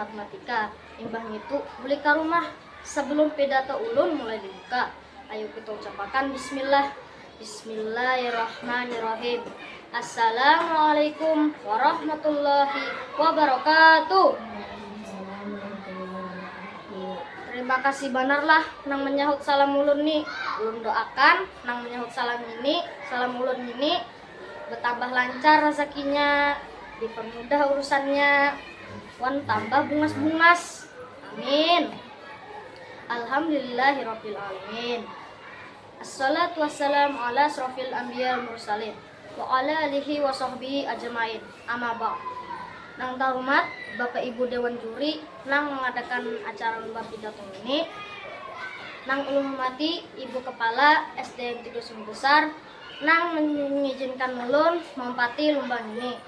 rahmatika. Imbah itu beli ke rumah sebelum pidato ulun mulai dibuka. Ayo kita ucapkan bismillah. Bismillahirrahmanirrahim. Assalamualaikum warahmatullahi wabarakatuh. Terima kasih banarlah nang menyahut salam ulun nih. Ulun doakan nang menyahut salam ulun ini bertambah lancar rezekinya, dipermudah urusannya, wan tambah bungas-bungas. Amin. Alhamdulillahirabbil alamin. Assalatu wassalamu ala asrofil anbiya wal mursalin wa ala alihi wa sahbihi ajmain. Amma ba'd. Nang terhormat Bapak Ibu Dewan Juri nang mengadakan acara lomba pidato ini, nang ulun hormati Ibu Kepala SDN 3 Sungai Besar nang mengizinkan ulun mempati lomba ini.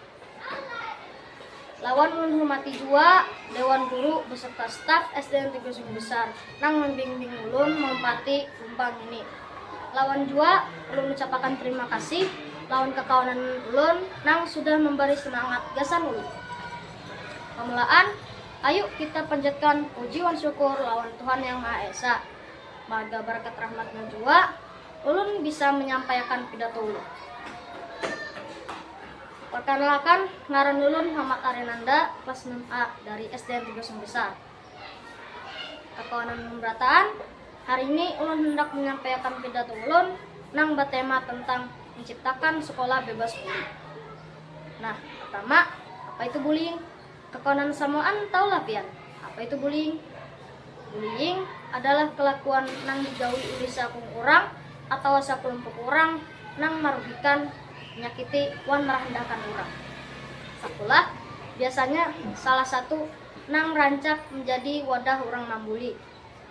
Lawan ulun hormati juga Dewan Guru beserta staf SDN 3 Sungai Besar nang membimbing ulun mempati lomba ini. Lawan juga ulun ucapkan terima kasih lawan kekawanan ulun nang sudah memberi semangat gasan ulun. Pemulaan, ayo kita panjatkan puji wan syukur lawan Tuhan Yang Maha Esa. Semoga berkat rahmatnya juga ulun bisa menyampaikan pidato ulun. Perkenalkan, ngaran ulun Muhammad Arinanda, kelas 6A dari SDN 3 Sungai Besar. Kekawanan pemberataan, hari ini ulun hendak menyampaikan pidato ulun nang bertema tentang menciptakan sekolah bebas bullying. Nah, pertama, apa itu bullying? Kekawanan samaan taulah pian. Apa itu bullying? Bullying adalah kelakuan nang digawi oleh sakung orang atau sakelompok orang nang merugikan, menyakiti, wan merendahkan orang. Sakulah biasanya salah satu nang rancak menjadi wadah orang membuli.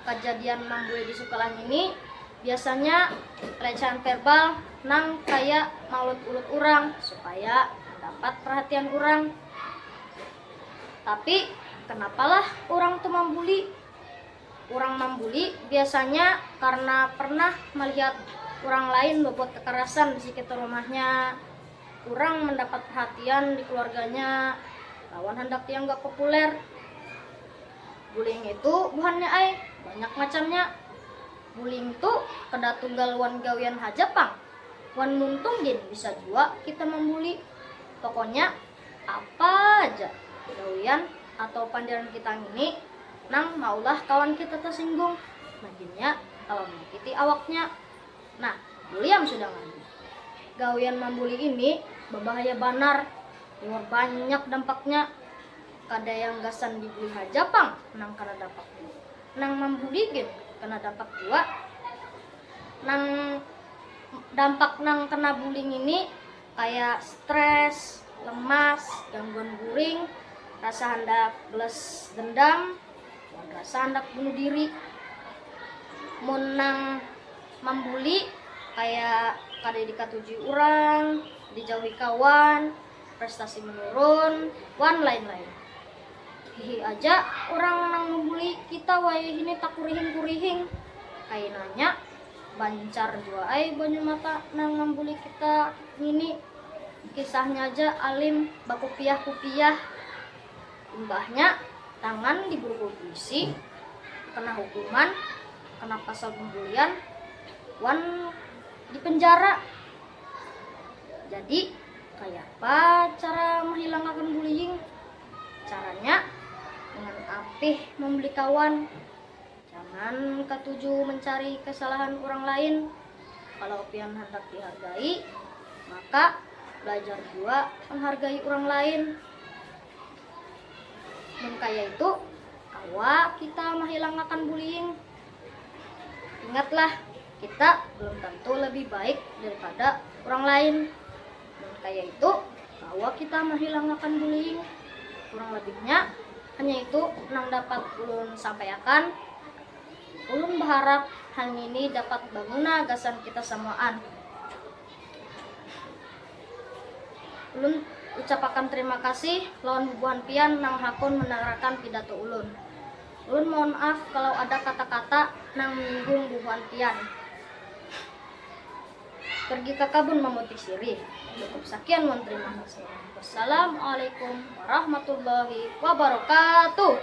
Kejadian membuli di sekolah ini biasanya pelecehan verbal nang kayak maulut-ulut orang supaya dapat perhatian orang. Tapi kenapalah orang tuh membuli? Orang membuli biasanya karena pernah melihat orang lain berbuat kekerasan di sekitar rumahnya, kurang mendapat perhatian di keluarganya, lawan hendak yang gak populer. Bullying itu bukannya banyak macamnya. Bullying itu kada tunggal wan gawian hajapang, wan muntunggin bisa juga kita membuli. Pokoknya apa aja gawian atau pandiran kita ini nang maulah kawan kita tersinggung, makinnya kalau menyakiti awaknya. Nah, buliam sudah ngandi. Gawian membuli ini berbahaya banar, luar banyak dampaknya. Kada yang gasan dibuli hajapang nang kada dapat, nang membuli gin kena dampak juga. Nang dampak nang kena bullying ini kayak stres, lemas, gangguan guring, rasa hendak belas dendam, rasa hendak bunuh diri. Mun nang membuli kayak kada dikatuji orang, dijauhi kawan, prestasi menurun, wan lain-lain. Hihi aja orang nang membuli kita wayah ini tak kurihing-kurihing. Kayak nanya bancar jua banyak mata nang membuli kita ini. Kisahnya aja alim bakupiah-kupiah. Imbahnya tangan diburu polisi, kena hukuman, kena pasal pembulian, wan di penjara. Jadi kayak apa cara menghilangkan bullying? Caranya dengan apih membeli kawan. Jangan ketuju mencari kesalahan orang lain. Kalau pian hendak dihargai, maka belajar juga menghargai orang lain. Dan kayak itu, kawa kita menghilangkan bullying. Ingatlah, kita belum tentu lebih baik daripada orang lain. Dan kayak itu, kawa kita menghilangkan bullying. Kurang lebihnya hanya itu nang dapat ulun sampaikan. Ulun berharap hal ini dapat berguna gasan kita semuaan. Ulun ucapakan terima kasih lawan bubuhan pian nang hakun mendengarkan pidato ulun. Ulun mohon maaf kalau ada kata-kata nang menyinggung bubuhan pian. pergi ke kebun memetik sirih. Cukup sekian, mohon terima kasih. Wassalamualaikum warahmatullahi wabarakatuh.